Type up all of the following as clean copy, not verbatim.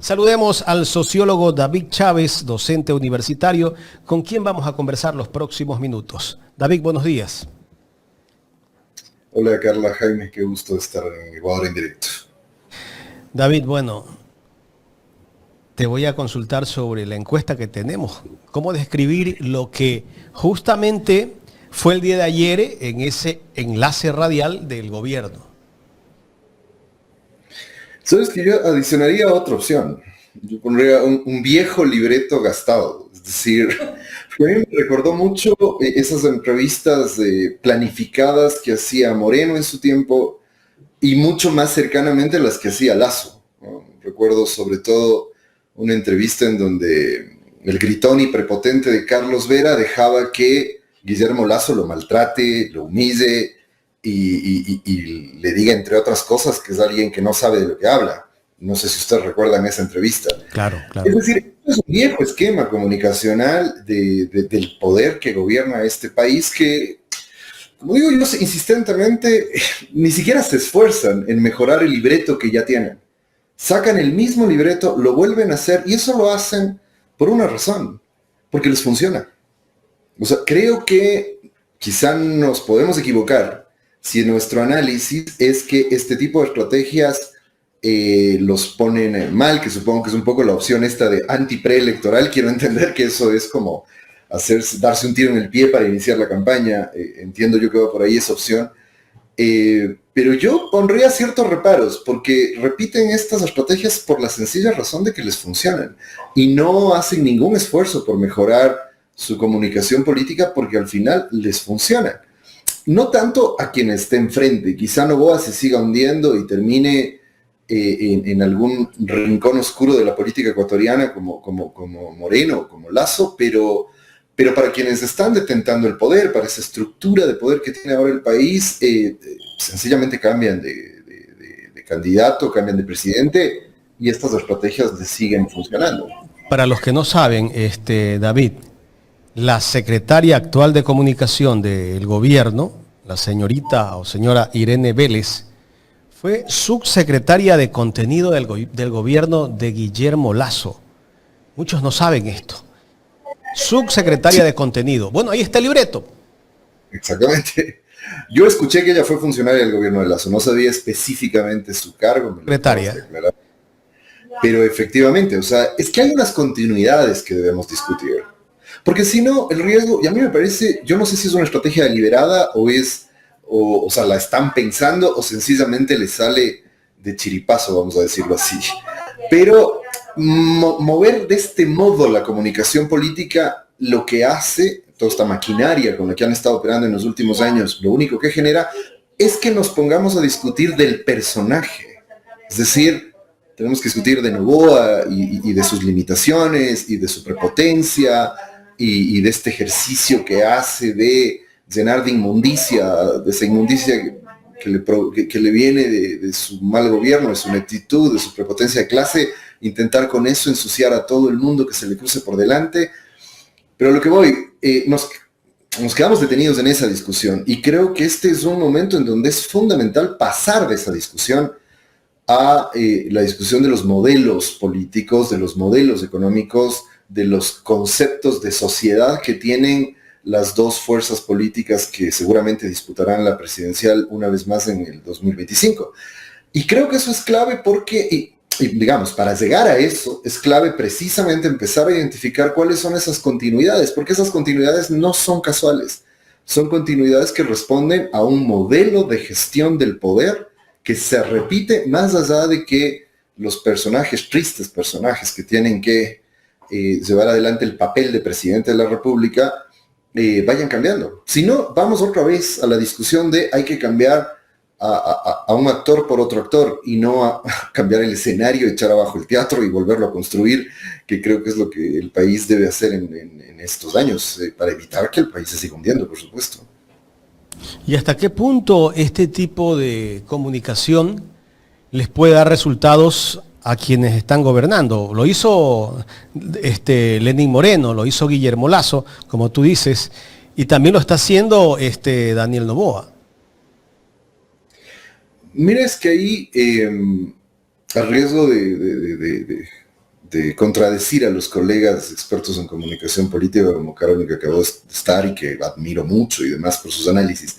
Saludemos al sociólogo David Chávez, docente universitario, con quien vamos a conversar los próximos minutos. David, buenos días. Hola Carla, Jaime, qué gusto estar en Ecuador en directo. David, bueno, te voy a consultar sobre la encuesta que tenemos. ¿Cómo describir lo que justamente fue el día de ayer en ese enlace radial del gobierno? Sabes que yo adicionaría otra opción. Yo pondría un viejo libreto gastado. Es decir, a mí me recordó mucho esas entrevistas planificadas que hacía Moreno en su tiempo y mucho más cercanamente las que hacía Lasso, ¿no? Recuerdo sobre todo una entrevista en donde el gritón y prepotente de Carlos Vera dejaba que Guillermo Lasso lo maltrate, lo humille y le diga, entre otras cosas, que es alguien que no sabe de lo que habla. No sé si ustedes recuerdan esa entrevista. Claro, claro. Es decir, es un viejo esquema comunicacional del poder que gobierna este país que, como digo yo insistentemente, ni siquiera se esfuerzan en mejorar el libreto que ya tienen. Sacan el mismo libreto, lo vuelven a hacer, y eso lo hacen por una razón, porque les funciona. O sea, creo que quizá nos podemos equivocar si nuestro análisis es que este tipo de estrategias los ponen mal, que supongo que es un poco la opción esta de anti-preelectoral. Quiero entender que eso es como darse un tiro en el pie para iniciar la campaña. Entiendo yo que va por ahí esa opción. Pero yo pondría ciertos reparos, porque repiten estas estrategias por la sencilla razón de que les funcionan y no hacen ningún esfuerzo por mejorar su comunicación política porque al final les funciona. No tanto a quien esté enfrente, quizá Noboa se siga hundiendo y termine en algún rincón oscuro de la política ecuatoriana como Moreno, como Lasso, pero para quienes están detentando el poder, para esa estructura de poder que tiene ahora el país, sencillamente cambian de candidato, cambian de presidente y estas estrategias les siguen funcionando. Para los que no saben, David, la secretaria actual de comunicación del gobierno, la señorita o señora Irene Vélez, fue subsecretaria de contenido del gobierno de Guillermo Lasso. Muchos no saben esto. Subsecretaria de contenido. Bueno, ahí está el libreto. Exactamente. Yo escuché que ella fue funcionaria del gobierno de Lasso, no sabía específicamente su cargo. Secretaria. Pero efectivamente, o sea, es que hay unas continuidades que debemos discutir. Porque si no, el riesgo, y a mí me parece, yo no sé si es una estrategia deliberada o sea, la están pensando o sencillamente les sale de chiripazo, vamos a decirlo así. Pero mover de este modo la comunicación política, lo que hace, toda esta maquinaria con la que han estado operando en los últimos años, lo único que genera es que nos pongamos a discutir del personaje. Es decir, tenemos que discutir de Noboa y de sus limitaciones y de su prepotencia y de este ejercicio que hace de llenar de inmundicia, de esa inmundicia que le viene de su mal gobierno, de su ineptitud, de su prepotencia de clase, intentar con eso ensuciar a todo el mundo que se le cruce por delante. Pero a lo que voy, nos quedamos detenidos en esa discusión y creo que este es un momento en donde es fundamental pasar de esa discusión a la discusión de los modelos políticos, de los modelos económicos, de los conceptos de sociedad que tienen las dos fuerzas políticas que seguramente disputarán la presidencial una vez más en el 2025. Y creo que eso es clave porque, y digamos, para llegar a eso, es clave precisamente empezar a identificar cuáles son esas continuidades, porque esas continuidades no son casuales, son continuidades que responden a un modelo de gestión del poder que se repite más allá de que los personajes, tristes personajes que tienen que llevar adelante el papel de presidente de la República, vayan cambiando. Si no, vamos otra vez a la discusión de hay que cambiar a un actor por otro actor y no a cambiar el escenario, echar abajo el teatro y volverlo a construir, que creo que es lo que el país debe hacer en estos años, para evitar que el país se siga hundiendo, por supuesto. ¿Y hasta qué punto este tipo de comunicación les puede dar resultados a quienes están gobernando? Lo hizo Lenín Moreno, lo hizo Guillermo Lasso, como tú dices, y también lo está haciendo Daniel Noboa. Mira, es que ahí, a riesgo de contradecir a los colegas expertos en comunicación política como Carolina, que acabó de estar y que admiro mucho y demás por sus análisis.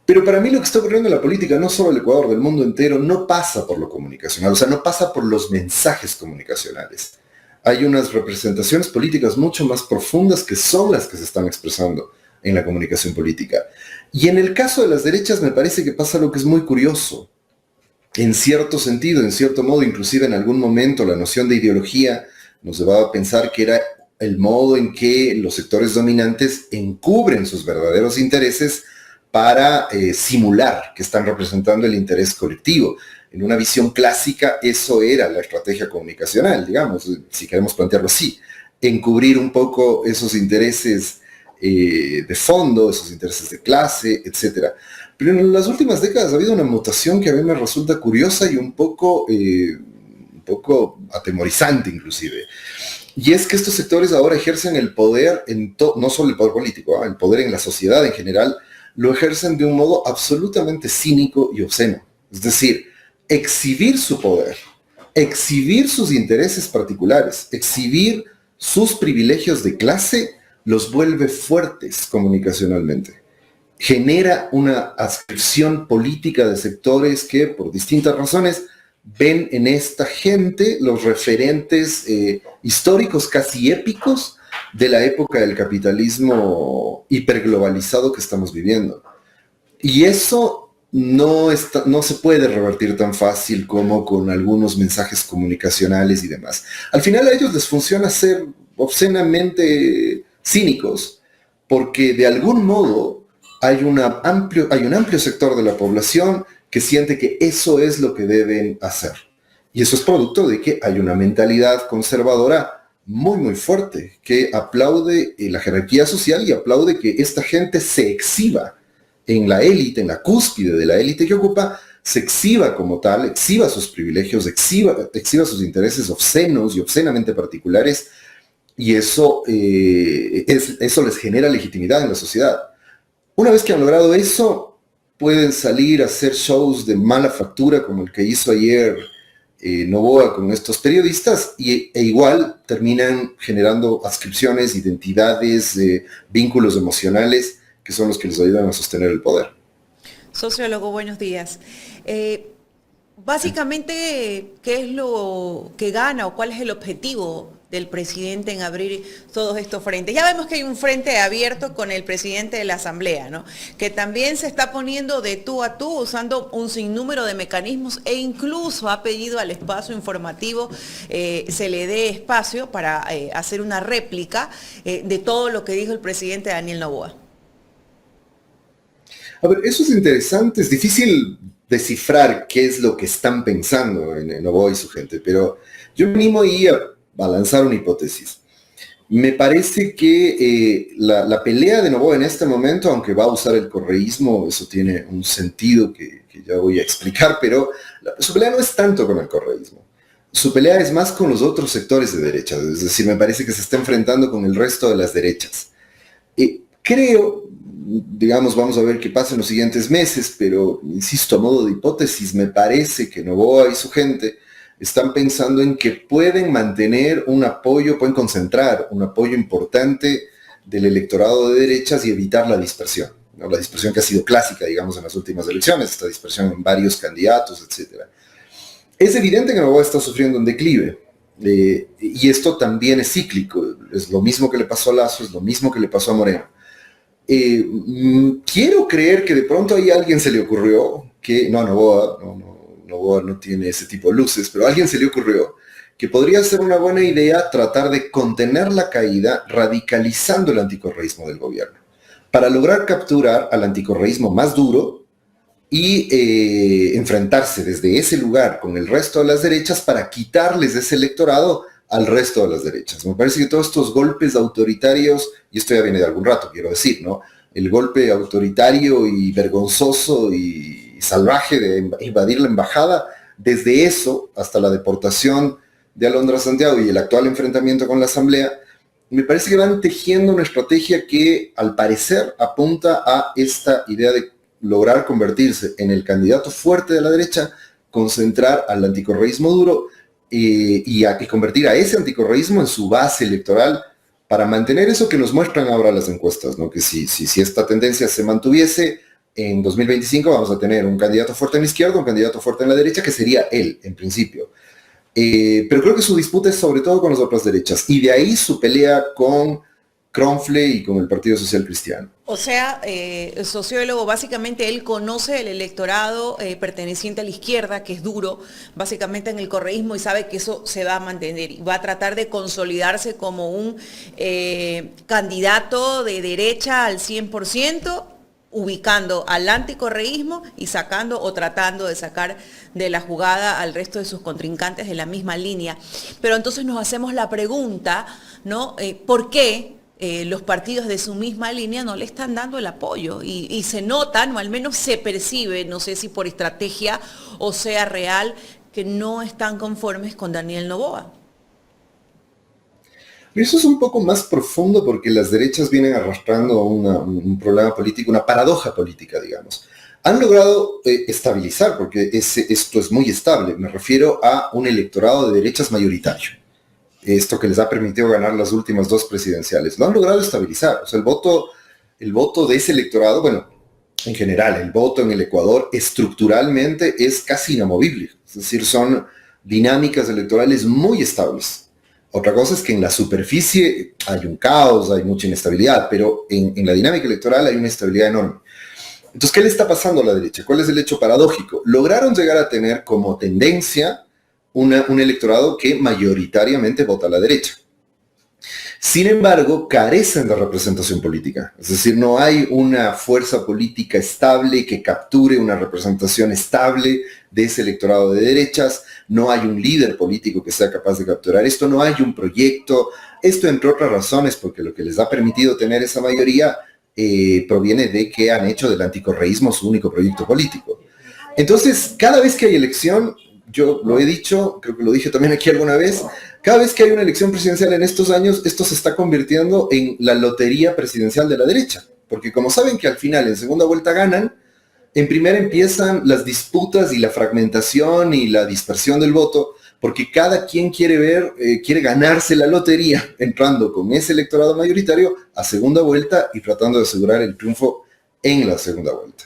Pero para mí lo que está ocurriendo en la política, no solo del Ecuador, del mundo entero, no pasa por lo comunicacional, o sea, no pasa por los mensajes comunicacionales. Hay unas representaciones políticas mucho más profundas que son las que se están expresando en la comunicación política. Y en el caso de las derechas me parece que pasa algo que es muy curioso. En cierto sentido, en cierto modo, inclusive en algún momento la noción de ideología nos llevaba a pensar que era el modo en que los sectores dominantes encubren sus verdaderos intereses para simular que están representando el interés colectivo. En una visión clásica, eso era la estrategia comunicacional, digamos, si queremos plantearlo así, encubrir un poco esos intereses de fondo, esos intereses de clase, etc. Pero en las últimas décadas ha habido una mutación que a mí me resulta curiosa y un poco atemorizante inclusive. Y es que estos sectores ahora ejercen el poder, no solo el poder político, el poder en la sociedad en general, lo ejercen de un modo absolutamente cínico y obsceno. Es decir, exhibir su poder, exhibir sus intereses particulares, exhibir sus privilegios de clase, los vuelve fuertes comunicacionalmente. Genera una adscripción política de sectores que, por distintas razones, ven en esta gente los referentes históricos casi épicos de la época del capitalismo hiperglobalizado que estamos viviendo. Y eso no se puede revertir tan fácil como con algunos mensajes comunicacionales y demás. Al final a ellos les funciona ser obscenamente cínicos, porque de algún modo hay un amplio sector de la población que siente que eso es lo que deben hacer. Y eso es producto de que hay una mentalidad conservadora muy, muy fuerte, que aplaude la jerarquía social y aplaude que esta gente se exhiba en la élite, en la cúspide de la élite que ocupa, se exhiba como tal, exhiba sus privilegios, exhiba sus intereses obscenos y obscenamente particulares, y eso les genera legitimidad en la sociedad. Una vez que han logrado eso, pueden salir a hacer shows de mala factura como el que hizo ayer Noboa con estos periodistas e igual terminan generando adscripciones, identidades, vínculos emocionales que son los que les ayudan a sostener el poder. Sociólogo, buenos días. Básicamente, ¿qué es lo que gana o cuál es el objetivo del presidente en abrir todos estos frentes? Ya vemos que hay un frente abierto con el presidente de la Asamblea, ¿no?, que también se está poniendo de tú a tú, usando un sinnúmero de mecanismos e incluso ha pedido al espacio informativo se le dé espacio para hacer una réplica de todo lo que dijo el presidente Daniel Noboa. A ver, eso es interesante, es difícil descifrar qué es lo que están pensando en Noboa y su gente, pero yo me animo ahí a lanzar una hipótesis. Me parece que la pelea de Noboa en este momento, aunque va a usar el correísmo, eso tiene un sentido que ya voy a explicar, pero su pelea no es tanto con el correísmo. Su pelea es más con los otros sectores de derecha, es decir, me parece que se está enfrentando con el resto de las derechas. Creo, digamos, vamos a ver qué pasa en los siguientes meses, pero insisto, a modo de hipótesis, me parece que Noboa y su gente están pensando en que pueden mantener un apoyo, pueden concentrar un apoyo importante del electorado de derechas y evitar la dispersión, ¿no? La dispersión que ha sido clásica, digamos, en las últimas elecciones, esta dispersión en varios candidatos, etc. Es evidente que Noboa está sufriendo un declive, y esto también es cíclico, es lo mismo que le pasó a Lasso, es lo mismo que le pasó a Moreno. Quiero creer que de pronto a alguien se le ocurrió que, Noboa no tiene ese tipo de luces, pero a alguien se le ocurrió que podría ser una buena idea tratar de contener la caída radicalizando el anticorreísmo del gobierno, para lograr capturar al anticorreísmo más duro y enfrentarse desde ese lugar con el resto de las derechas para quitarles ese electorado al resto de las derechas. Me parece que todos estos golpes autoritarios, y esto ya viene de algún rato, quiero decir, ¿no? El golpe autoritario y vergonzoso y salvaje de invadir la embajada, desde eso hasta la deportación de Alondra Santiago y el actual enfrentamiento con la Asamblea, me parece que van tejiendo una estrategia que al parecer apunta a esta idea de lograr convertirse en el candidato fuerte de la derecha, concentrar al anticorreísmo duro y convertir a ese anticorreísmo en su base electoral para mantener eso que nos muestran ahora las encuestas, ¿no? Que si esta tendencia se mantuviese, en 2025 vamos a tener un candidato fuerte en la izquierda, un candidato fuerte en la derecha, que sería él, en principio. Pero creo que su disputa es sobre todo con las otras derechas, y de ahí su pelea con Kronfle y con el Partido Social Cristiano. O sea, el sociólogo, básicamente él conoce el electorado perteneciente a la izquierda, que es duro, básicamente en el correísmo, y sabe que eso se va a mantener y va a tratar de consolidarse como un candidato de derecha al 100%, ubicando al anticorreísmo y sacando o tratando de sacar de la jugada al resto de sus contrincantes de la misma línea. Pero entonces nos hacemos la pregunta, ¿no? ¿Por qué los partidos de su misma línea no le están dando el apoyo? Y se notan, o al menos se percibe, no sé si por estrategia o sea real, que no están conformes con Daniel Noboa. Eso es un poco más profundo porque las derechas vienen arrastrando un problema político, una paradoja política, digamos. Han logrado estabilizar, porque esto es muy estable, me refiero a un electorado de derechas mayoritario. Esto que les ha permitido ganar las últimas 2 presidenciales. Lo han logrado estabilizar. O sea, el voto de ese electorado, bueno, en general, el voto en el Ecuador estructuralmente es casi inamovible. Es decir, son dinámicas electorales muy estables. Otra cosa es que en la superficie hay un caos, hay mucha inestabilidad, pero en la dinámica electoral hay una estabilidad enorme. Entonces, ¿qué le está pasando a la derecha? ¿Cuál es el hecho paradójico? Lograron llegar a tener como tendencia un electorado que mayoritariamente vota a la derecha. Sin embargo, carecen de representación política. Es decir, no hay una fuerza política estable que capture una representación estable de ese electorado de derechas. No hay un líder político que sea capaz de capturar esto. No hay un proyecto. Esto, entre otras razones, porque lo que les ha permitido tener esa mayoría proviene de que han hecho del anticorreísmo su único proyecto político. Entonces, cada vez que hay elección, yo lo he dicho, creo que lo dije también aquí alguna vez, cada vez que hay una elección presidencial en estos años, esto se está convirtiendo en la lotería presidencial de la derecha. Porque como saben que al final, en segunda vuelta ganan, en primera empiezan las disputas y la fragmentación y la dispersión del voto, porque cada quien quiere ganarse la lotería, entrando con ese electorado mayoritario a segunda vuelta y tratando de asegurar el triunfo en la segunda vuelta.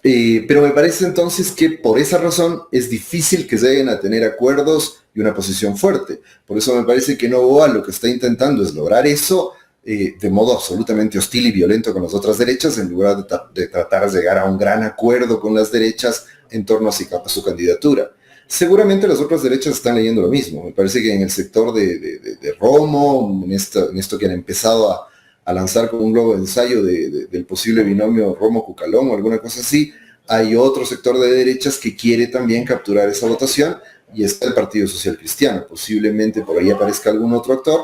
Pero me parece entonces que por esa razón es difícil que lleguen a tener acuerdos y una posición fuerte. Por eso me parece que Noboa lo que está intentando es lograr eso de modo absolutamente hostil y violento con las otras derechas, en lugar de tratar de llegar a un gran acuerdo con las derechas en torno a su candidatura. Seguramente las otras derechas están leyendo lo mismo. Me parece que en el sector de Romo, en esto que han empezado a lanzar como un globo de ensayo del posible binomio Romo-Cucalón o alguna cosa así, hay otro sector de derechas que quiere también capturar esa votación, y está el Partido Social Cristiano. Posiblemente por ahí aparezca algún otro actor,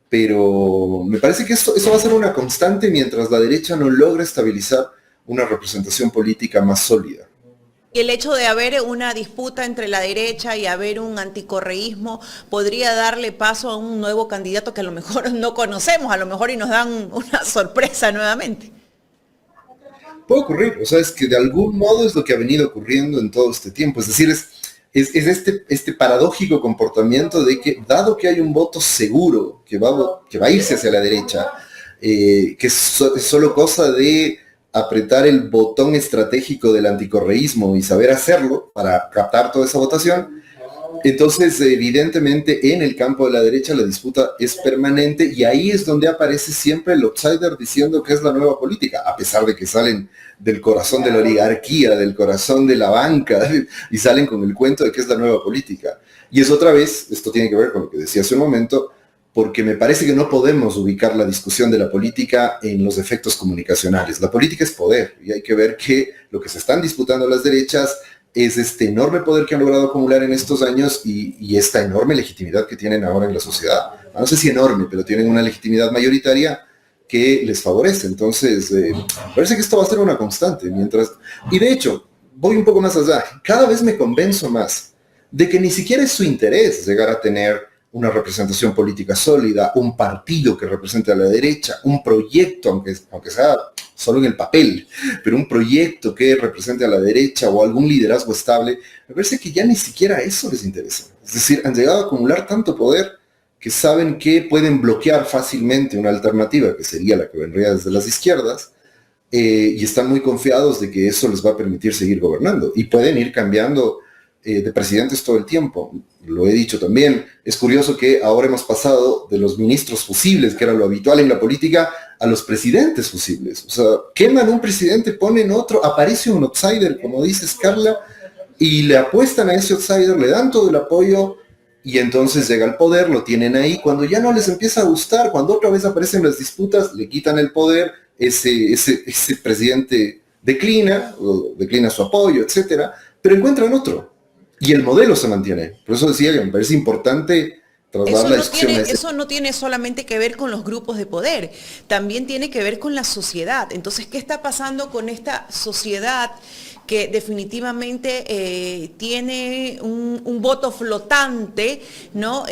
pero me parece que eso va a ser una constante mientras la derecha no logre estabilizar una representación política más sólida. Y el hecho de haber una disputa entre la derecha y haber un anticorreísmo podría darle paso a un nuevo candidato que a lo mejor no conocemos, a lo mejor y nos dan una sorpresa nuevamente. Puede ocurrir, o sea, es que de algún modo es lo que ha venido ocurriendo en todo este tiempo. Es decir, es este paradójico comportamiento de que, dado que hay un voto seguro que va a irse hacia la derecha, que es solo cosa de apretar el botón estratégico del anticorreísmo y saber hacerlo para captar toda esa votación, entonces evidentemente en el campo de la derecha la disputa es permanente, y ahí es donde aparece siempre el outsider diciendo que es la nueva política, a pesar de que salen del corazón de la oligarquía, del corazón de la banca, y salen con el cuento de que es la nueva política. Y es otra vez, esto tiene que ver con lo que decía hace un momento, porque me parece que no podemos ubicar la discusión de la política en los efectos comunicacionales. La política es poder, y hay que ver que lo que se están disputando las derechas es este enorme poder que han logrado acumular en estos años y esta enorme legitimidad que tienen ahora en la sociedad. No sé si enorme, pero tienen una legitimidad mayoritaria que les favorece. Entonces, parece que esto va a ser una constante. Y de hecho, voy un poco más allá. Cada vez me convenzo más de que ni siquiera es su interés llegar a tener una representación política sólida, un partido que represente a la derecha, un proyecto, aunque sea solo en el papel, pero un proyecto que represente a la derecha o algún liderazgo estable, me parece que ya ni siquiera eso les interesa. Es decir, han llegado a acumular tanto poder que saben que pueden bloquear fácilmente una alternativa, que sería la que vendría desde las izquierdas, y están muy confiados de que eso les va a permitir seguir gobernando. Y pueden ir cambiando de presidentes todo el tiempo. Lo he dicho también. Es curioso que ahora hemos pasado de los ministros fusibles, que era lo habitual en la política, a los presidentes fusibles. O sea, queman un presidente, ponen otro, aparece un outsider, como dices, Carla, y le apuestan a ese outsider, le dan todo el apoyo, y entonces llega al poder, lo tienen ahí. Cuando ya no les empieza a gustar, cuando otra vez aparecen las disputas, le quitan el poder, ese presidente declina, o declina su apoyo, etcétera, pero encuentran otro. Y el modelo se mantiene. Por eso decía que me parece importante trasladar la discusión. Eso no tiene solamente que ver con los grupos de poder, también tiene que ver con la sociedad. Entonces, ¿qué está pasando con esta sociedad que definitivamente tiene un voto flotante, ¿no?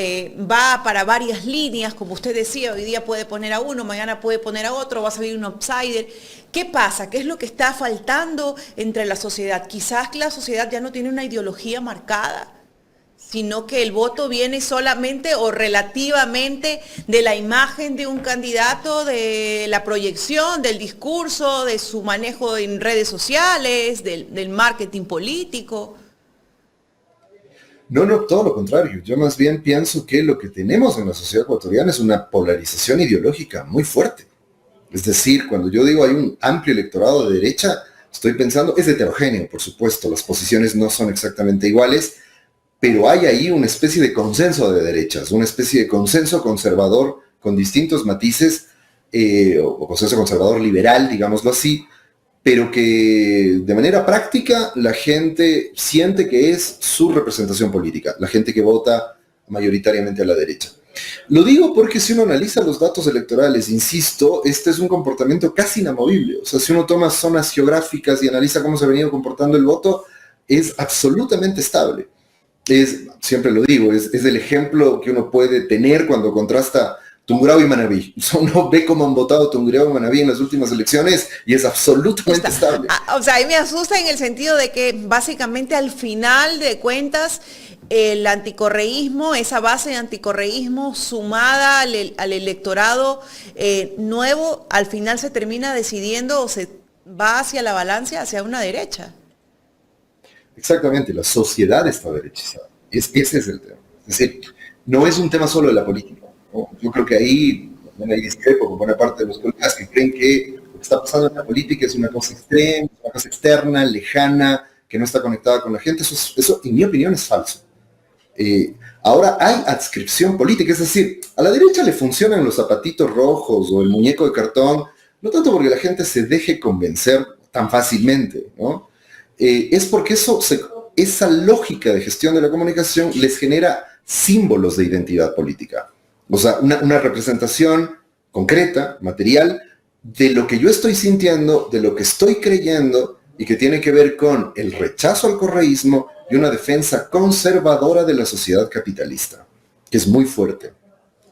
Va para varias líneas, como usted decía, hoy día puede poner a uno, mañana puede poner a otro, va a salir un outsider. ¿Qué pasa? ¿Qué es lo que está faltando entre la sociedad? Quizás la sociedad ya no tiene una ideología marcada, sino que el voto viene solamente o relativamente de la imagen de un candidato, de la proyección, del discurso, de su manejo en redes sociales, del marketing político. No, todo lo contrario. Yo más bien pienso que lo que tenemos en la sociedad ecuatoriana es una polarización ideológica muy fuerte. Es decir, cuando yo digo hay un amplio electorado de derecha, estoy pensando, es heterogéneo, por supuesto, las posiciones no son exactamente iguales, pero hay ahí una especie de consenso de derechas, una especie de consenso conservador con distintos matices, o consenso conservador liberal, digámoslo así, pero que de manera práctica la gente siente que es su representación política, la gente que vota mayoritariamente a la derecha. Lo digo porque si uno analiza los datos electorales, insisto, este es un comportamiento casi inamovible. O sea, si uno toma zonas geográficas y analiza cómo se ha venido comportando el voto, es absolutamente estable. Siempre lo digo, es el ejemplo que uno puede tener cuando contrasta Tungurahua y Manabí. O sea, uno ve cómo han votado Tungurahua y Manabí en las últimas elecciones y es absolutamente estable. O sea, a mí me asusta en el sentido de que básicamente al final de cuentas el anticorreísmo, esa base de anticorreísmo sumada al electorado nuevo, al final se termina decidiendo o se va hacia la balanza, hacia una derecha. Exactamente, la sociedad está derechizada. Ese es el tema. Es decir, no es un tema solo de la política, ¿no? Yo creo que ahí discrepo con buena parte de los colegas que creen que lo que está pasando en la política es una cosa extrema, una cosa externa, lejana, que no está conectada con la gente. Eso en mi opinión, es falso. Ahora hay adscripción política, es decir, a la derecha le funcionan los zapatitos rojos o el muñeco de cartón, no tanto porque la gente se deje convencer tan fácilmente, ¿no? Es porque esa lógica de gestión de la comunicación les genera símbolos de identidad política. O sea, una representación concreta, material, de lo que yo estoy sintiendo, de lo que estoy creyendo, y que tiene que ver con el rechazo al correísmo y una defensa conservadora de la sociedad capitalista, que es muy fuerte.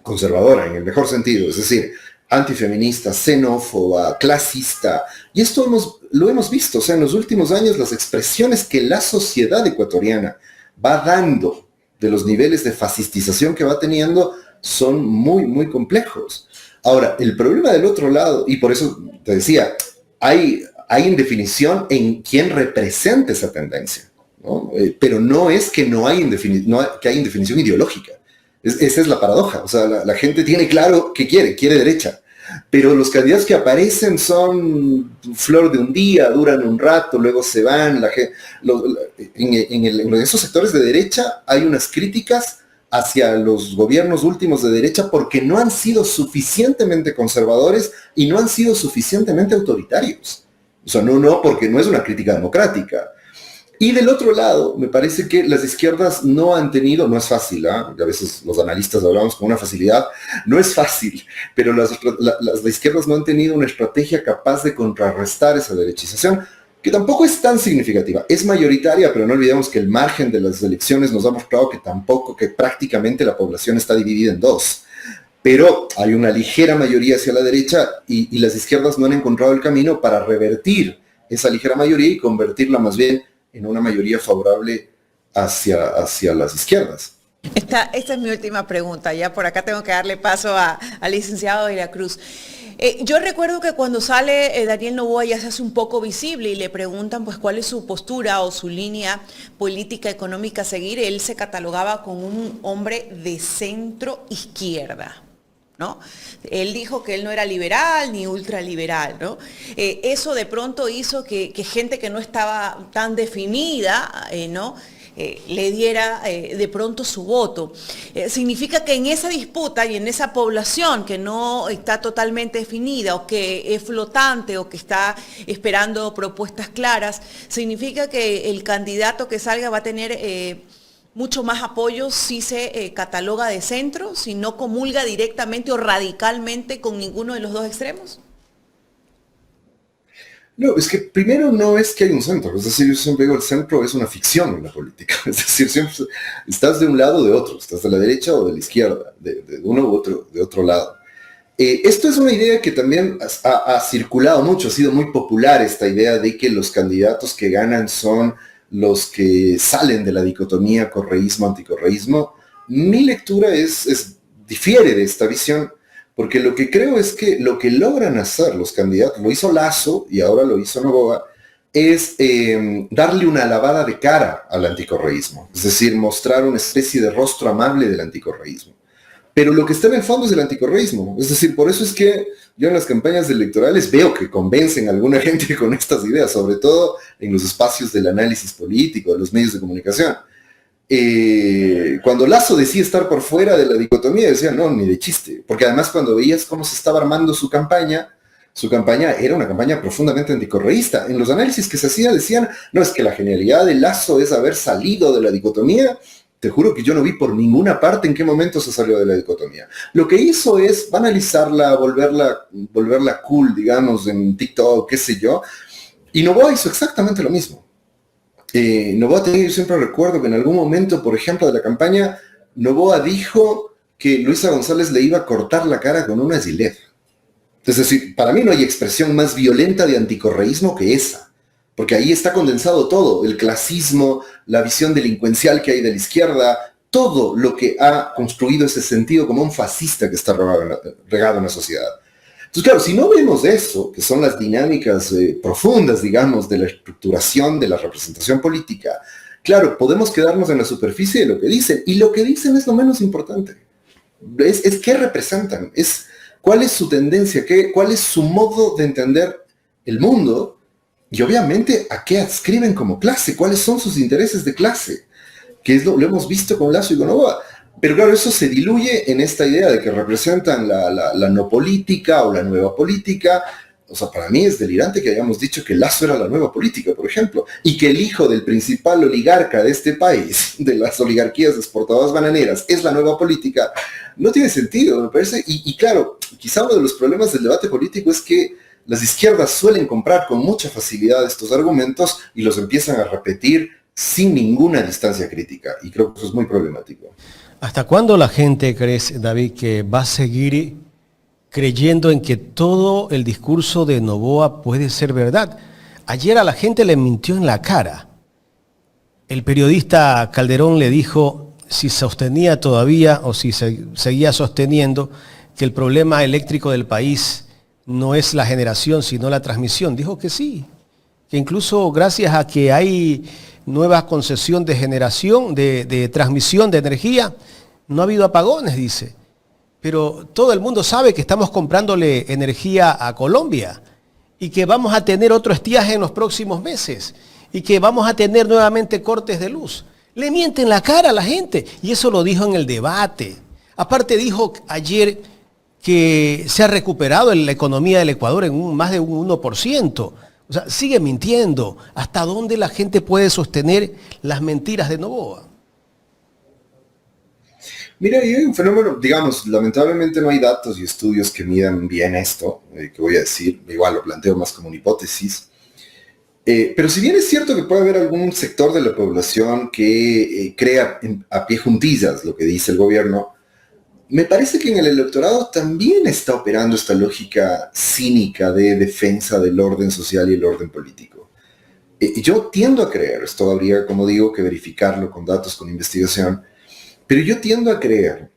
Conservadora en el mejor sentido, es decir, antifeminista, xenófoba, clasista. Y esto lo hemos visto, o sea, en los últimos años las expresiones que la sociedad ecuatoriana va dando de los niveles de fascistización que va teniendo son muy, muy complejos. Ahora, el problema del otro lado, y por eso te decía, hay indefinición en quién representa esa tendencia, ¿no? Pero no es que que hay indefinición ideológica. Esa es la paradoja. O sea, la gente tiene claro que quiere derecha, pero los candidatos que aparecen son flor de un día, duran un rato, luego se van. En esos sectores de derecha hay unas críticas hacia los gobiernos últimos de derecha porque no han sido suficientemente conservadores y no han sido suficientemente autoritarios. O sea, no, porque no es una crítica democrática. Y del otro lado, me parece que las izquierdas no han tenido, no es fácil, ¿eh? A veces los analistas hablamos con una facilidad, no es fácil, pero las izquierdas no han tenido una estrategia capaz de contrarrestar esa derechización, que tampoco es tan significativa. Es mayoritaria, pero no olvidemos que el margen de las elecciones nos ha mostrado que prácticamente la población está dividida en dos. Pero hay una ligera mayoría hacia la derecha y las izquierdas no han encontrado el camino para revertir esa ligera mayoría y convertirla más bien en una mayoría favorable hacia las izquierdas. Esta es mi última pregunta, ya por acá tengo que darle paso al licenciado de la Cruz. Yo recuerdo que cuando sale Daniel Noboa ya se hace un poco visible y le preguntan pues cuál es su postura o su línea política económica a seguir. Él se catalogaba como un hombre de centro izquierda, ¿no? Él dijo que él no era liberal ni ultraliberal, ¿no? Eso de pronto hizo que gente que no estaba tan definida, ¿no? Le diera de pronto su voto. Significa que en esa disputa y en esa población que no está totalmente definida o que es flotante o que está esperando propuestas claras, significa que el candidato que salga va a tener mucho más apoyo si se cataloga de centro, si no comulga directamente o radicalmente con ninguno de los dos extremos. No, es que primero no es que hay un centro, es decir, yo siempre digo el centro es una ficción en la política, es decir, siempre estás de un lado o de otro, estás de la derecha o de la izquierda, de uno u otro, de otro lado. Esto es una idea que también ha circulado mucho, ha sido muy popular esta idea de que los candidatos que ganan son los que salen de la dicotomía correísmo-anticorreísmo. Mi lectura difiere de esta visión, porque lo que creo es que lo que logran hacer los candidatos, lo hizo Lasso y ahora lo hizo Noboa, es darle una lavada de cara al anticorreísmo, es decir, mostrar una especie de rostro amable del anticorreísmo. Pero lo que está en el fondo es el anticorreísmo, es decir, por eso es que yo en las campañas electorales veo que convencen a alguna gente con estas ideas, sobre todo en los espacios del análisis político, de los medios de comunicación. Cuando Lasso decía estar por fuera de la dicotomía, decía, no, ni de chiste, porque además cuando veías cómo se estaba armando su campaña era una campaña profundamente anticorreísta. En los análisis que se hacía decían, no, es que la genialidad de Lasso es haber salido de la dicotomía. Te juro que yo no vi por ninguna parte en qué momento se salió de la dicotomía. Lo que hizo es banalizarla, volverla cool, digamos, en TikTok, qué sé yo, y Noboa hizo exactamente lo mismo. Noboa yo siempre recuerdo que en algún momento, por ejemplo, de la campaña, Noboa dijo que Luisa González le iba a cortar la cara con una gilet. Es decir, para mí no hay expresión más violenta de anticorreísmo que esa, porque ahí está condensado todo, el clasismo, la visión delincuencial que hay de la izquierda, todo lo que ha construido ese sentido como un fascista que está regado en la sociedad. Entonces, claro, si no vemos eso, que son las dinámicas profundas, digamos, de la estructuración de la representación política, claro, podemos quedarnos en la superficie de lo que dicen, y lo que dicen es lo menos importante. Es qué representan, es cuál es su tendencia, cuál es su modo de entender el mundo, y obviamente a qué adscriben como clase, cuáles son sus intereses de clase, que es lo hemos visto con Lasso y con Noboa. Pero claro, eso se diluye en esta idea de que representan la no política o la nueva política. O sea, para mí es delirante que hayamos dicho que Lasso era la nueva política, por ejemplo, y que el hijo del principal oligarca de este país, de las oligarquías exportadoras bananeras, es la nueva política. No tiene sentido, me parece. Y claro, quizá uno de los problemas del debate político es que las izquierdas suelen comprar con mucha facilidad estos argumentos y los empiezan a repetir sin ninguna distancia crítica. Y creo que eso es muy problemático. ¿Hasta cuándo la gente crees, David, que va a seguir creyendo en que todo el discurso de Noboa puede ser verdad? Ayer a la gente le mintió en la cara. El periodista Calderón le dijo si sostenía todavía o si seguía sosteniendo que el problema eléctrico del país no es la generación, sino la transmisión. Dijo que sí, que incluso gracias a que hay nueva concesión de generación, de transmisión de energía, no ha habido apagones, dice. Pero todo el mundo sabe que estamos comprándole energía a Colombia y que vamos a tener otro estiaje en los próximos meses y que vamos a tener nuevamente cortes de luz. Le mienten la cara a la gente y eso lo dijo en el debate. Aparte dijo ayer que se ha recuperado la economía del Ecuador en más de un 1%. O sea, sigue mintiendo. ¿Hasta dónde la gente puede sostener las mentiras de Noboa? Mira, hay un fenómeno, digamos, lamentablemente no hay datos y estudios que midan bien esto, que voy a decir, igual lo planteo más como una hipótesis. Pero si bien es cierto que puede haber algún sector de la población que crea a pie juntillas lo que dice el gobierno, me parece que en el electorado también está operando esta lógica cínica de defensa del orden social y el orden político. Yo tiendo a creer, esto habría, como digo, que verificarlo con datos, con investigación, pero yo tiendo a creer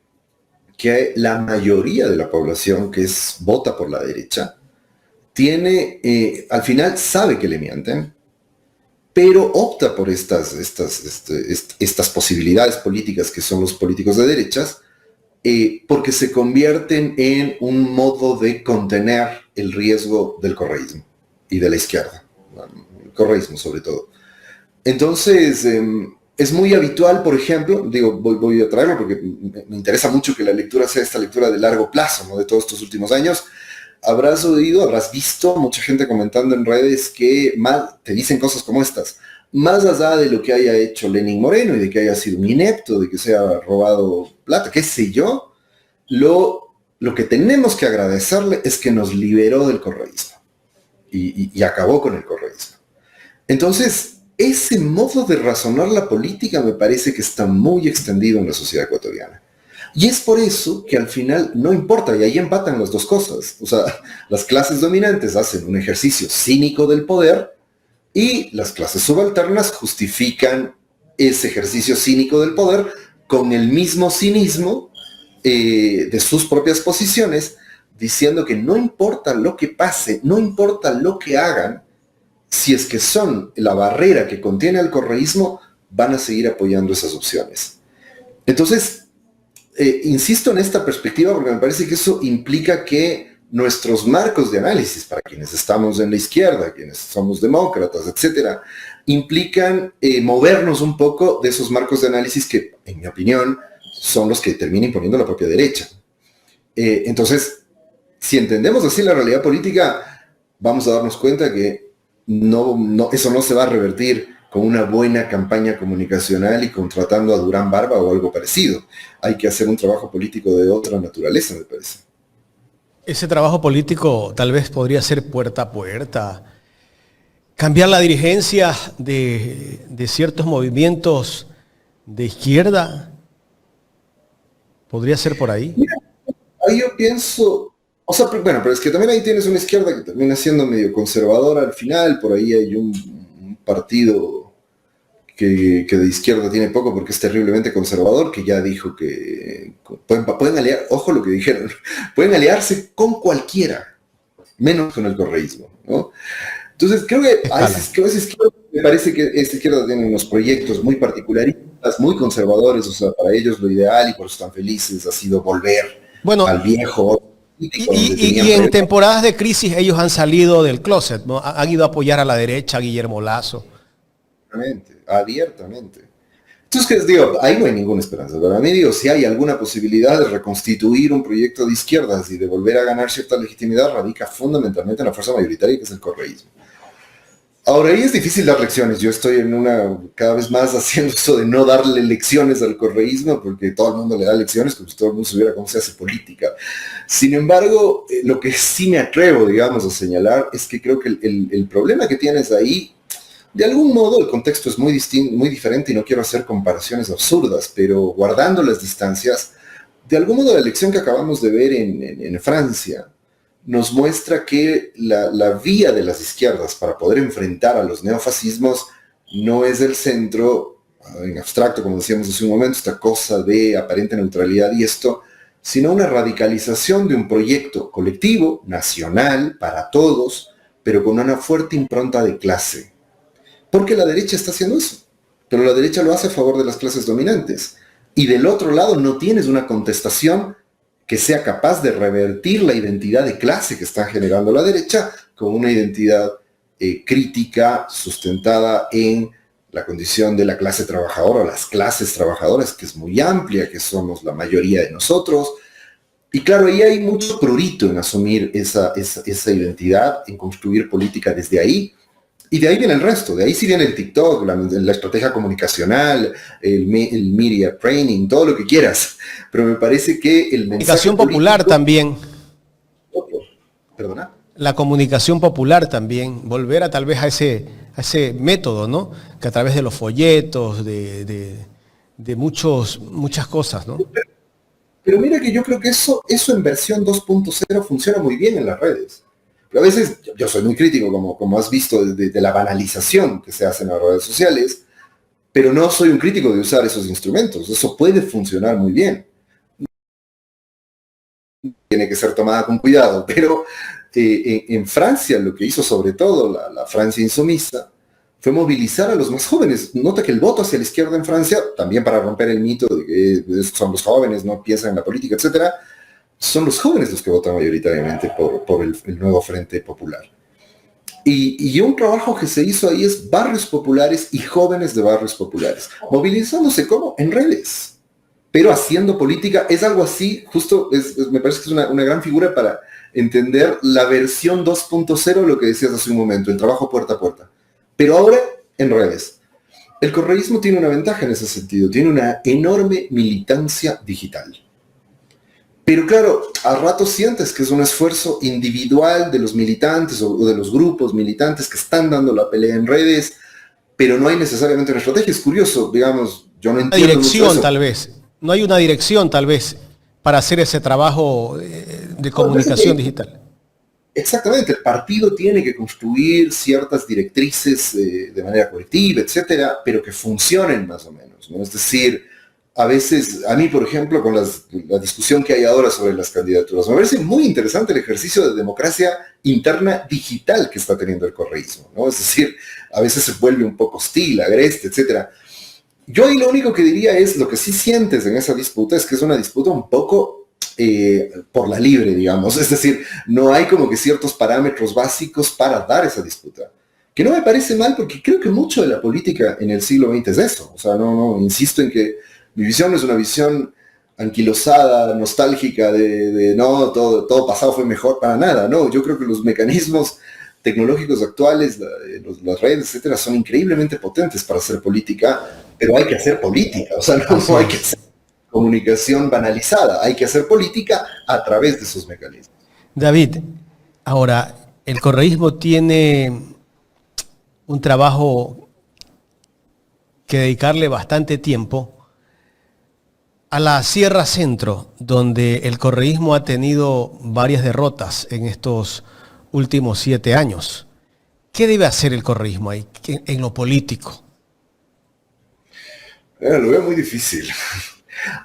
que la mayoría de la población vota por la derecha, al final sabe que le mienten, pero opta por estas posibilidades políticas que son los políticos de derechas, porque se convierten en un modo de contener el riesgo del correísmo y de la izquierda, el correísmo sobre todo. Entonces, es muy habitual, por ejemplo, voy a traerlo porque me interesa mucho que la lectura sea esta lectura de largo plazo, ¿no? De todos estos últimos años. Habrás visto mucha gente comentando en redes que te dicen cosas como estas. Más allá de lo que haya hecho Lenín Moreno y de que haya sido un inepto, de que se haya robado plata, qué sé yo, lo que tenemos que agradecerle es que nos liberó del correísmo y acabó con el correísmo. Entonces, ese modo de razonar la política me parece que está muy extendido en la sociedad ecuatoriana. Y es por eso que al final no importa, y ahí empatan las dos cosas. O sea, las clases dominantes hacen un ejercicio cínico del poder y las clases subalternas justifican ese ejercicio cínico del poder con el mismo cinismo de sus propias posiciones, diciendo que no importa lo que pase, no importa lo que hagan, si es que son la barrera que contiene el correísmo, van a seguir apoyando esas opciones. Entonces, insisto en esta perspectiva porque me parece que eso implica que nuestros marcos de análisis, para quienes estamos en la izquierda, quienes somos demócratas, etcétera, implican movernos un poco de esos marcos de análisis que, en mi opinión, son los que termina imponiendo la propia derecha. Entonces, si entendemos así la realidad política, vamos a darnos cuenta que eso no se va a revertir con una buena campaña comunicacional y contratando a Durán Barba o algo parecido. Hay que hacer un trabajo político de otra naturaleza, me parece. Ese trabajo político tal vez podría ser puerta a puerta, cambiar la dirigencia de ciertos movimientos de izquierda. ¿Podría ser por ahí? Mira, ahí yo pienso, o sea, bueno, pero es que también ahí tienes una izquierda que termina siendo medio conservadora al final, por ahí hay un partido que de izquierda tiene poco porque es terriblemente conservador, que ya dijo que pueden aliar, ojo lo que dijeron, pueden aliarse con cualquiera, menos con el correísmo, ¿no? Entonces creo que a esa izquierda me parece que esta izquierda tiene unos proyectos muy particularistas, muy conservadores, o sea, para ellos lo ideal y por eso están felices ha sido volver al viejo. Y en temporadas de crisis ellos han salido del closet, ¿no? Han ido a apoyar a la derecha, a Guillermo Lasso. Abiertamente. Entonces, ¿qué les digo? Ahí no hay ninguna esperanza. Para mí, digo, si hay alguna posibilidad de reconstituir un proyecto de izquierdas y de volver a ganar cierta legitimidad, radica fundamentalmente en la fuerza mayoritaria, que es el correísmo. Ahora, ahí es difícil dar lecciones. Yo estoy cada vez más haciendo eso de no darle lecciones al correísmo, porque todo el mundo le da lecciones, como si todo el mundo supiera cómo se hace política. Sin embargo, lo que sí me atrevo, digamos, a señalar es que creo que el problema que tienes ahí, de algún modo el contexto es muy distinto, muy diferente y no quiero hacer comparaciones absurdas, pero guardando las distancias, de algún modo la elección que acabamos de ver en Francia nos muestra que la vía de las izquierdas para poder enfrentar a los neofascismos no es el centro, en abstracto, como decíamos hace un momento, esta cosa de aparente neutralidad y esto, sino una radicalización de un proyecto colectivo, nacional, para todos, pero con una fuerte impronta de clase. Porque la derecha está haciendo eso, pero la derecha lo hace a favor de las clases dominantes. Y del otro lado no tienes una contestación que sea capaz de revertir la identidad de clase que está generando la derecha con una identidad crítica sustentada en la condición de la clase trabajadora, las clases trabajadoras, que es muy amplia, que somos la mayoría de nosotros. Y claro, ahí hay mucho prurito en asumir esa identidad, en construir política desde ahí. Y de ahí viene el resto, de ahí sí viene el TikTok, la estrategia comunicacional, el media training, todo lo que quieras. Pero me parece que el mensaje comunicación popular también. ¿Perdona? La comunicación popular también, volver a tal vez ese método, ¿no? Que a través de los folletos, de muchas cosas, ¿no? Pero mira que yo creo que eso en versión 2.0 funciona muy bien en las redes. Pero a veces, yo soy muy crítico, como has visto, de la banalización que se hace en las redes sociales, pero no soy un crítico de usar esos instrumentos. Eso puede funcionar muy bien. Tiene que ser tomada con cuidado, pero en Francia lo que hizo sobre todo la Francia insumisa fue movilizar a los más jóvenes. Nota que el voto hacia la izquierda en Francia, también para romper el mito de que son los jóvenes, no piensan en la política, etcétera, son los jóvenes los que votan mayoritariamente por el nuevo Frente Popular. Y un trabajo que se hizo ahí es barrios populares y jóvenes de barrios populares, movilizándose como en redes, pero haciendo política. Es algo así, justo, me parece que es una gran figura para entender la versión 2.0, lo que decías hace un momento, el trabajo puerta a puerta. Pero ahora en redes. El correísmo tiene una ventaja en ese sentido, tiene una enorme militancia digital. Pero claro, a ratos sientes que es un esfuerzo individual de los militantes o de los grupos militantes que están dando la pelea en redes, pero no hay necesariamente una estrategia. Es curioso, digamos, yo no entiendo Una dirección mucho eso. tal vez, no hay una dirección tal vez para hacer ese trabajo de comunicación digital. Exactamente, el partido tiene que construir ciertas directrices de manera colectiva, etcétera, pero que funcionen más o menos, ¿no? Es decir, a veces, a mí, por ejemplo, con la discusión que hay ahora sobre las candidaturas, me parece muy interesante el ejercicio de democracia interna digital que está teniendo el correísmo, ¿no? Es decir, a veces se vuelve un poco hostil, agreste, etcétera. Yo ahí lo único que diría es, lo que sí sientes en esa disputa es que es una disputa un poco por la libre, digamos. Es decir, no hay como que ciertos parámetros básicos para dar esa disputa. Que no me parece mal porque creo que mucho de la política en el siglo XX es eso. O sea, no, insisto en que mi visión es una visión anquilosada, nostálgica, de no, todo pasado fue mejor para nada. No, yo creo que los mecanismos tecnológicos actuales, las redes, etcétera, son increíblemente potentes para hacer política, pero hay que hacer política. O sea, no hay que hacer comunicación banalizada, hay que hacer política a través de esos mecanismos. David, ahora, el correísmo tiene un trabajo que dedicarle bastante tiempo a la Sierra Centro, donde el correísmo ha tenido varias derrotas en estos últimos 7 años. ¿Qué debe hacer el correísmo ahí, en lo político? Lo veo muy difícil.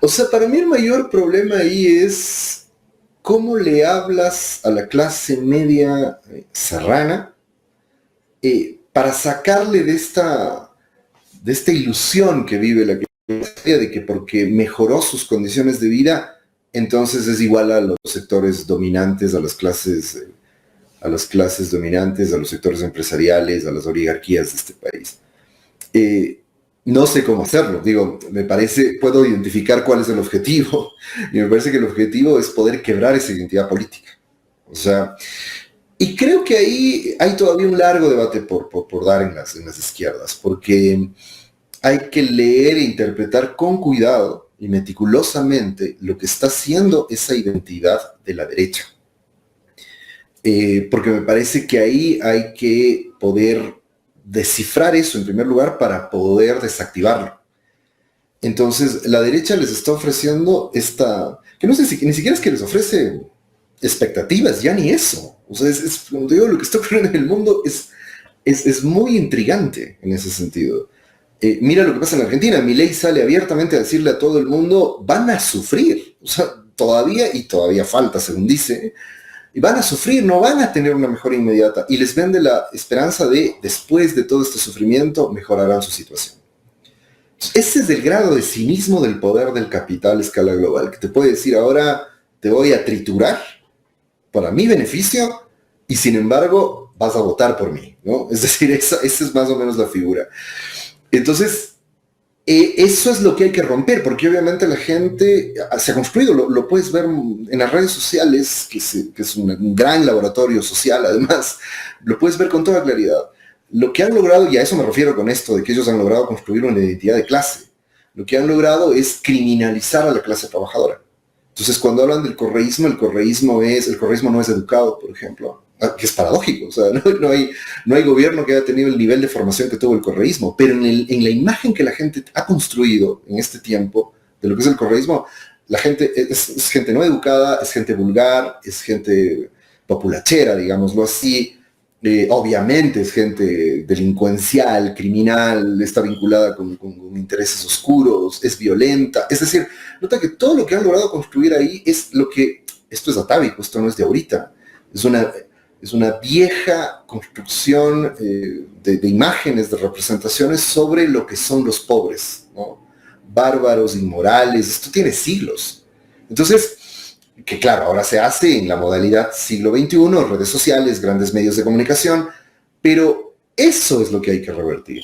O sea, para mí el mayor problema ahí es cómo le hablas a la clase media serrana para sacarle de esta ilusión que vive la clase media de que porque mejoró sus condiciones de vida, entonces es igual a los sectores dominantes, a las clases dominantes, a los sectores empresariales, a las oligarquías de este país. No sé cómo hacerlo, digo, puedo identificar cuál es el objetivo, y me parece que el objetivo es poder quebrar esa identidad política. O sea, y creo que ahí hay todavía un largo debate por dar en las izquierdas, porque hay que leer e interpretar con cuidado y meticulosamente lo que está haciendo esa identidad de la derecha. Porque me parece que ahí hay que poder descifrar eso en primer lugar para poder desactivarlo. Entonces, la derecha les está ofreciendo que no sé si ni siquiera es que les ofrece expectativas, ya ni eso. O sea, como te digo, lo que está ocurriendo en el mundo es muy intrigante en ese sentido. Mira lo que pasa en Argentina. Milei sale abiertamente a decirle a todo el mundo, van a sufrir. O sea, todavía falta, según dice, y van a sufrir, no van a tener una mejora inmediata. Y les vende la esperanza de, después de todo este sufrimiento, mejorarán su situación. Ese es el grado de cinismo del poder del capital a escala global, que te puede decir ahora, te voy a triturar para mi beneficio, y sin embargo, vas a votar por mí, ¿no? Es decir, esa es más o menos la figura. Entonces, eso es lo que hay que romper, porque obviamente la gente se ha construido, lo puedes ver en las redes sociales, que es un gran laboratorio social además, lo puedes ver con toda claridad. Lo que han logrado, y a eso me refiero con esto, de que ellos han logrado construir una identidad de clase, lo que han logrado es criminalizar a la clase trabajadora. Entonces, cuando hablan del correísmo, el correísmo no es educado, por ejemplo, que es paradójico. O sea, no hay gobierno que haya tenido el nivel de formación que tuvo el correísmo, pero en la imagen que la gente ha construido en este tiempo de lo que es el correísmo, la gente es gente no educada, es gente vulgar, es gente populachera, digámoslo así. Obviamente es gente delincuencial, criminal, está vinculada con intereses oscuros, es violenta. Es decir, nota que todo lo que han logrado construir ahí es lo que... Esto es atávico, esto no es de ahorita. Es una vieja construcción de imágenes, de representaciones sobre lo que son los pobres, ¿no? Bárbaros, inmorales. Esto tiene siglos. Entonces, que claro, ahora se hace en la modalidad siglo XXI, redes sociales, grandes medios de comunicación, pero eso es lo que hay que revertir.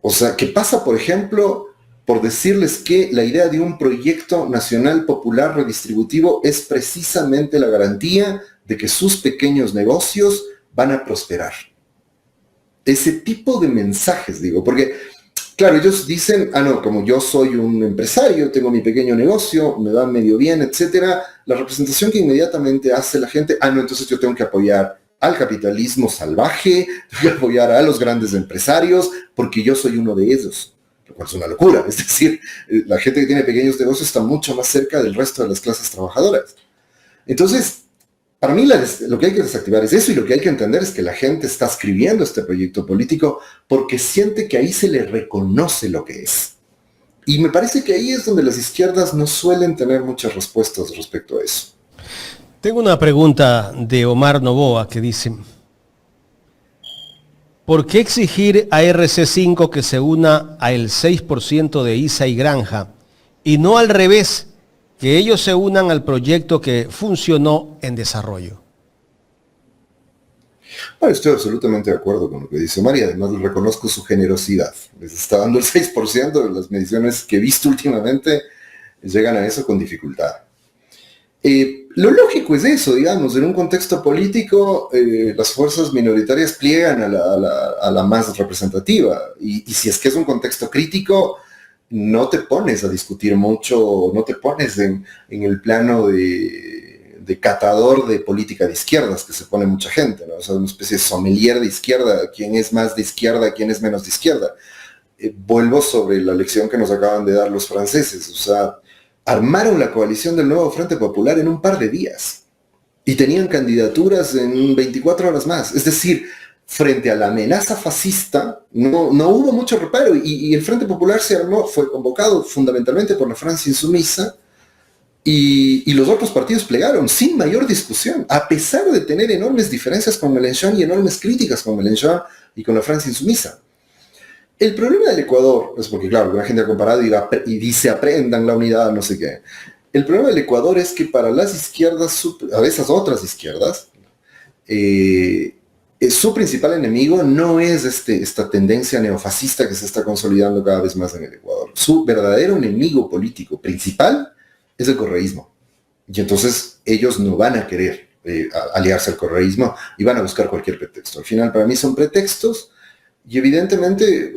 O sea, que pasa, por ejemplo, por decirles que la idea de un proyecto nacional popular redistributivo es precisamente la garantía de que sus pequeños negocios van a prosperar. Ese tipo de mensajes, digo, porque... Claro, ellos dicen, no, como yo soy un empresario, tengo mi pequeño negocio, me va medio bien, etcétera. La representación que inmediatamente hace la gente, no, entonces yo tengo que apoyar al capitalismo salvaje, tengo que apoyar a los grandes empresarios, porque yo soy uno de ellos, lo cual es una locura. Es decir, la gente que tiene pequeños negocios está mucho más cerca del resto de las clases trabajadoras. Entonces, para mí lo que hay que desactivar es eso, y lo que hay que entender es que la gente está escribiendo este proyecto político porque siente que ahí se le reconoce lo que es. Y me parece que ahí es donde las izquierdas no suelen tener muchas respuestas respecto a eso. Tengo una pregunta de Omar Novoa que dice: ¿por qué exigir a RC5 que se una al 6% de ISA y Granja y no al revés, que ellos se unan al proyecto que funcionó en desarrollo? Bueno, estoy absolutamente de acuerdo con lo que dice Omar, y además le reconozco su generosidad. Les está dando el 6%, de las mediciones que he visto últimamente llegan a eso con dificultad. Lo lógico es eso, digamos, en un contexto político las fuerzas minoritarias pliegan a la más representativa, y si es que es un contexto crítico, no te pones a discutir mucho, no te pones en el plano de catador de política de izquierdas, que se pone mucha gente, ¿no? O sea, una especie de sommelier de izquierda, quién es más de izquierda, quién es menos de izquierda. Vuelvo sobre la lección que nos acaban de dar los franceses, o sea, armaron la coalición del Nuevo Frente Popular en un par de días, y tenían candidaturas en 24 horas más, es decir, frente a la amenaza fascista, no hubo mucho reparo, y el Frente Popular se armó, fue convocado fundamentalmente por la Francia insumisa, y los otros partidos plegaron sin mayor discusión, a pesar de tener enormes diferencias con Mélenchon y enormes críticas con Mélenchon y con la Francia insumisa. El problema del Ecuador, es porque claro, la gente ha comparado y dice aprendan la unidad, no sé qué. El problema del Ecuador es que para las izquierdas, a esas otras izquierdas, su principal enemigo no es esta tendencia neofascista que se está consolidando cada vez más en el Ecuador. Su verdadero enemigo político principal es el correísmo. Y entonces ellos no van a querer aliarse al correísmo y van a buscar cualquier pretexto. Al final, para mí son pretextos, y evidentemente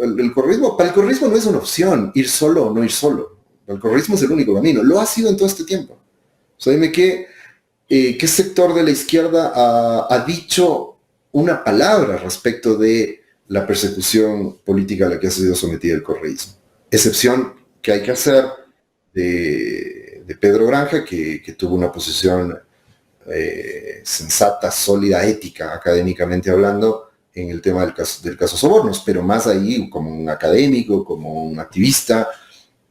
para el correísmo no es una opción ir solo o no ir solo. El correísmo es el único camino. Lo ha sido en todo este tiempo. O sea, dime qué sector de la izquierda ha dicho una palabra respecto de la persecución política a la que ha sido sometida el correísmo. Excepción que hay que hacer de Pedro Granja, que tuvo una posición sensata, sólida, ética, académicamente hablando, en el tema del caso Sobornos, pero más ahí como un académico, como un activista,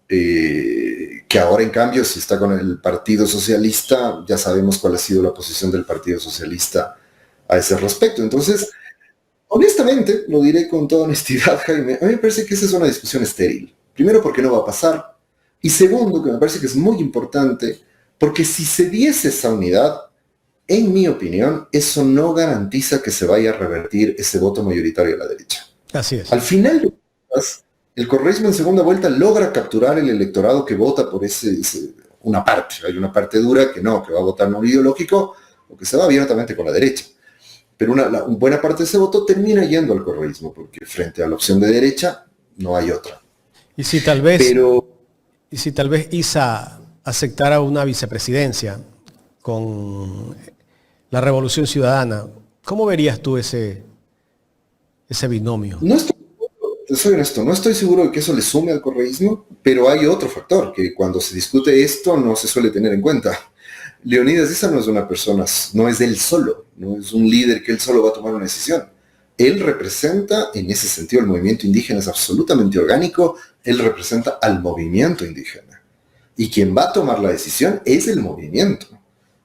que ahora en cambio, si está con el Partido Socialista, ya sabemos cuál ha sido la posición del Partido Socialista a ese respecto. Entonces, honestamente, lo diré con toda honestidad, Jaime, a mí me parece que esa es una discusión estéril. Primero, porque no va a pasar, y segundo, que me parece que es muy importante, porque si se diese esa unidad, en mi opinión, eso no garantiza que se vaya a revertir ese voto mayoritario a la derecha. Así es. Al final, el correísmo en segunda vuelta logra capturar el electorado que vota por una parte. Hay una parte dura que va a votar no ideológico, o que se va abiertamente con la derecha. Pero una buena parte de ese voto termina yendo al correísmo, porque frente a la opción de derecha no hay otra. Y si tal vez ISA aceptara una vicepresidencia con la Revolución Ciudadana. ¿Cómo verías tú ese binomio? No estoy, te soy honesto, no estoy seguro de que eso le sume al correísmo, pero hay otro factor que cuando se discute esto no se suele tener en cuenta. Leonidas Issa no es una persona, no es él solo, no es un líder que él solo va a tomar una decisión. Él representa, en ese sentido, el movimiento indígena es absolutamente orgánico, él representa al movimiento indígena. Y quien va a tomar la decisión es el movimiento.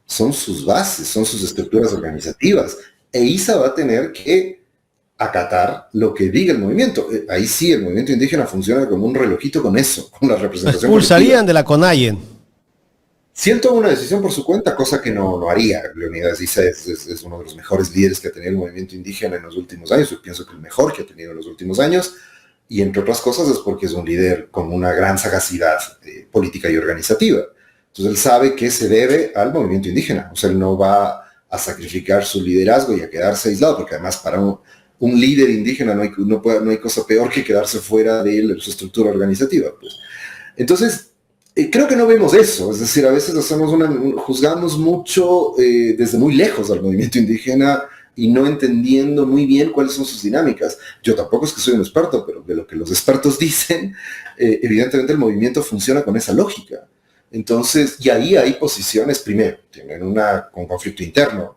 Son sus bases, son sus estructuras organizativas. E Issa va a tener que acatar lo que diga el movimiento. Ahí sí, el movimiento indígena funciona como un relojito con eso, con la Lo representación expulsarían de la CONAIE. Si él toma una decisión por su cuenta, cosa que no haría. Leonidas Issa es uno de los mejores líderes que ha tenido el movimiento indígena en los últimos años. Yo pienso que el mejor que ha tenido en los últimos años. Y entre otras cosas es porque es un líder con una gran sagacidad política y organizativa. Entonces él sabe que se debe al movimiento indígena. O sea, él no va a sacrificar su liderazgo y a quedarse aislado, porque además para un líder indígena no hay cosa peor que quedarse fuera de su estructura organizativa. Pues. Entonces, creo que no vemos eso, es decir, a veces juzgamos mucho desde muy lejos al movimiento indígena y no entendiendo muy bien cuáles son sus dinámicas. Yo tampoco es que soy un experto, pero de lo que los expertos dicen, evidentemente el movimiento funciona con esa lógica. Entonces, y ahí hay posiciones, primero, tienen un conflicto interno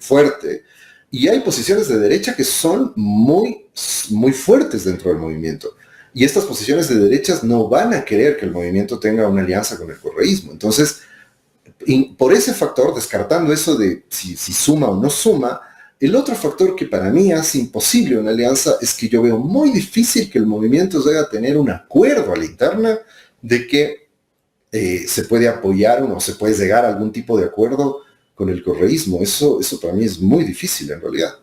fuerte, y hay posiciones de derecha que son muy, muy fuertes dentro del movimiento. Y estas posiciones de derechas no van a querer que el movimiento tenga una alianza con el correísmo. Entonces, por ese factor, descartando eso de si suma o no suma, el otro factor que para mí hace imposible una alianza es que yo veo muy difícil que el movimiento llegue a tener un acuerdo a la interna de que se puede apoyar o se puede llegar a algún tipo de acuerdo con el correísmo. Eso para mí es muy difícil en realidad.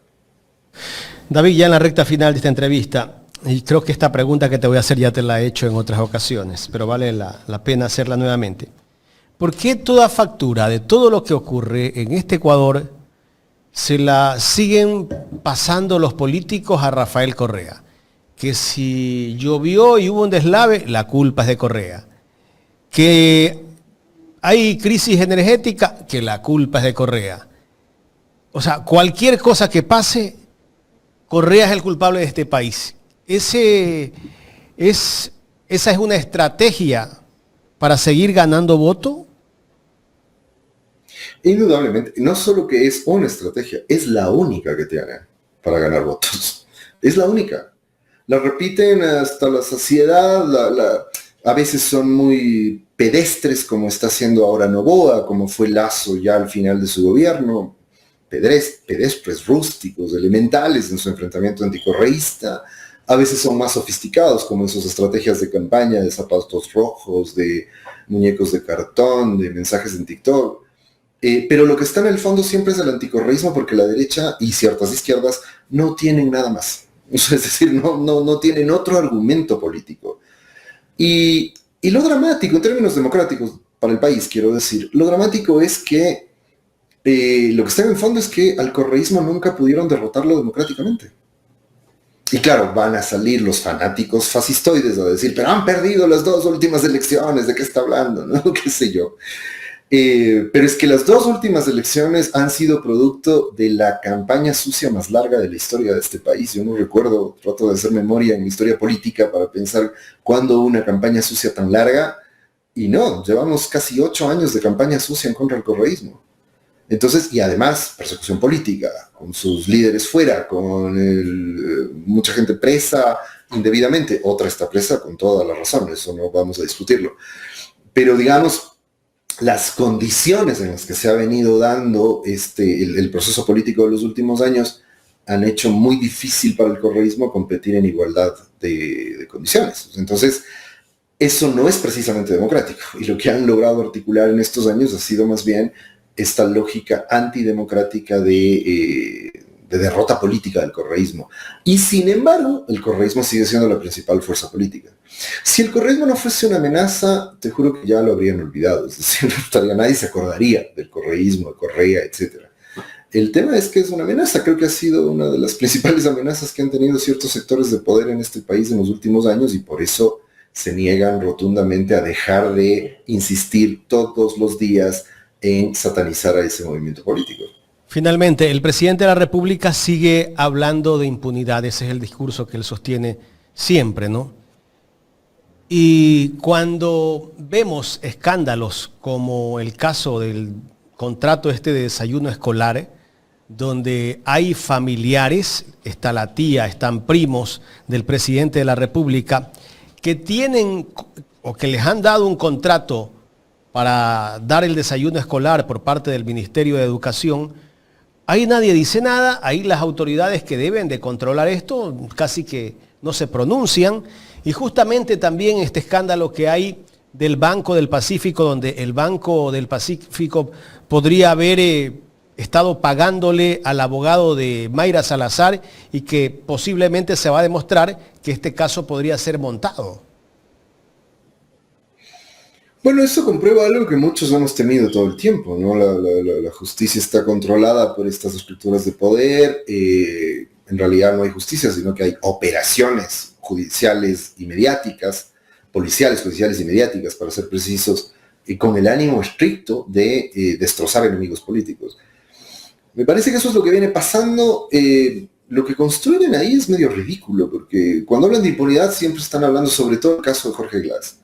David, ya en la recta final de esta entrevista, y creo que esta pregunta que te voy a hacer ya te la he hecho en otras ocasiones, pero vale la pena hacerla nuevamente. ¿Por qué toda factura de todo lo que ocurre en este Ecuador se la siguen pasando los políticos a Rafael Correa? Que si llovió y hubo un deslave, la culpa es de Correa. Que hay crisis energética, que la culpa es de Correa. O sea, cualquier cosa que pase, Correa es el culpable de este país. Esa es una estrategia para seguir ganando voto. Indudablemente, no solo que es una estrategia, es la única que tienen para ganar votos. Es la única. La repiten hasta la saciedad, a veces son muy pedestres, como está haciendo ahora Noboa, como fue Lasso ya al final de su gobierno, pedestres rústicos, elementales en su enfrentamiento anticorreísta. A veces son más sofisticados, como en sus estrategias de campaña, de zapatos rojos, de muñecos de cartón, de mensajes en TikTok. Pero lo que está en el fondo siempre es el anticorreísmo, porque la derecha y ciertas izquierdas no tienen nada más. Es decir, no tienen otro argumento político. Y lo dramático, en términos democráticos, para el país, quiero decir, lo dramático es que lo que está en el fondo es que al correísmo nunca pudieron derrotarlo democráticamente. Y claro, van a salir los fanáticos fascistoides a decir, pero han perdido las dos últimas elecciones, ¿de qué está hablando? ¿No? ¿Qué sé yo? Pero es que las dos últimas elecciones han sido producto de la campaña sucia más larga de la historia de este país. Yo no recuerdo, trato de hacer memoria en mi historia política para pensar cuándo hubo una campaña sucia tan larga. Y no, llevamos casi 8 años de campaña sucia en contra del correísmo. Entonces, y además, persecución política, con sus líderes fuera, con mucha gente presa indebidamente. Otra está presa con toda la razón, eso no vamos a discutirlo. Pero digamos, las condiciones en las que se ha venido dando el proceso político de los últimos años han hecho muy difícil para el correísmo competir en igualdad de condiciones. Entonces, eso no es precisamente democrático. Y lo que han logrado articular en estos años ha sido más bien esta lógica antidemocrática de derrota política del correísmo. Y sin embargo, el correísmo sigue siendo la principal fuerza política. Si el correísmo no fuese una amenaza, te juro que ya lo habrían olvidado. Es decir, nadie se acordaría del correísmo, de Correa, etc. El tema es que es una amenaza. Creo que ha sido una de las principales amenazas que han tenido ciertos sectores de poder en este país en los últimos años, y por eso se niegan rotundamente a dejar de insistir todos los días en satanizar a ese movimiento político. Finalmente, el presidente de la República sigue hablando de impunidad, ese es el discurso que él sostiene siempre, ¿no? Y cuando vemos escándalos como el caso del contrato de desayuno escolar, donde hay familiares, está la tía, están primos del presidente de la República, que tienen o que les han dado un contrato para dar el desayuno escolar por parte del Ministerio de Educación, ahí nadie dice nada, ahí las autoridades que deben de controlar esto casi que no se pronuncian, y justamente también este escándalo que hay del Banco del Pacífico, donde el Banco del Pacífico podría haber estado pagándole al abogado de Mayra Salazar y que posiblemente se va a demostrar que este caso podría ser montado. Bueno, eso comprueba algo que muchos hemos temido todo el tiempo, ¿no? La justicia está controlada por estas estructuras de poder. En realidad no hay justicia, sino que hay operaciones judiciales y mediáticas, policiales, judiciales y mediáticas, para ser precisos, y con el ánimo estricto de destrozar enemigos políticos. Me parece que eso es lo que viene pasando. Lo que construyen ahí es medio ridículo, porque cuando hablan de impunidad siempre están hablando sobre todo el caso de Jorge Glass.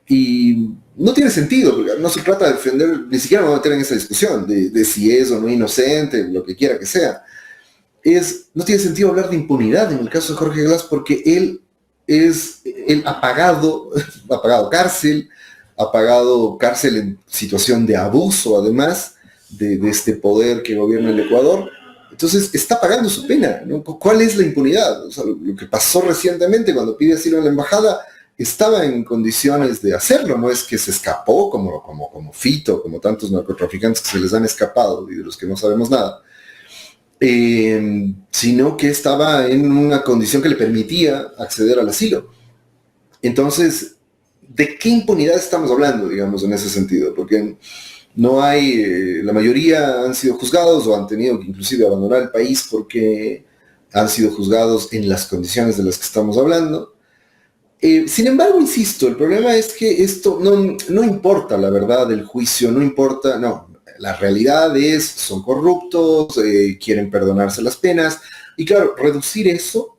Y no tiene sentido, porque no se trata de defender, ni siquiera me voy a meter en esa discusión de si es o no inocente, lo que quiera que sea. No tiene sentido hablar de impunidad en el caso de Jorge Glass, porque él ha pagado cárcel, ha pagado cárcel en situación de abuso, además de este poder que gobierna el Ecuador. Entonces está pagando su pena, ¿no? ¿Cuál es la impunidad? O sea, lo que pasó recientemente cuando pide asilo en la embajada, estaba en condiciones de hacerlo, no es que se escapó como Fito, como tantos narcotraficantes que se les han escapado y de los que no sabemos nada, sino que estaba en una condición que le permitía acceder al asilo. Entonces, ¿de qué impunidad estamos hablando, digamos, en ese sentido? Porque no hay, la mayoría han sido juzgados o han tenido que inclusive abandonar el país porque han sido juzgados en las condiciones de las que estamos hablando. Sin embargo, insisto, el problema es que esto no importa la verdad del juicio, no importa, no, la realidad son corruptos, quieren perdonarse las penas, y claro, reducir eso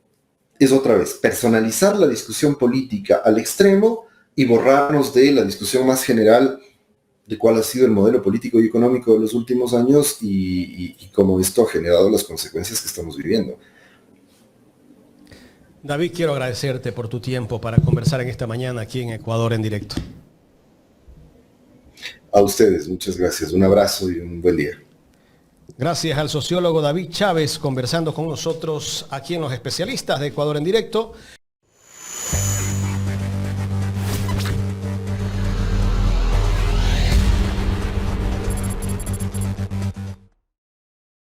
es otra vez personalizar la discusión política al extremo y borrarnos de la discusión más general de cuál ha sido el modelo político y económico de los últimos años y cómo esto ha generado las consecuencias que estamos viviendo. David, quiero agradecerte por tu tiempo para conversar en esta mañana aquí en Ecuador en directo. A ustedes, muchas gracias. Un abrazo y un buen día. Gracias al sociólogo David Chávez conversando con nosotros aquí en Los Especialistas de Ecuador en directo.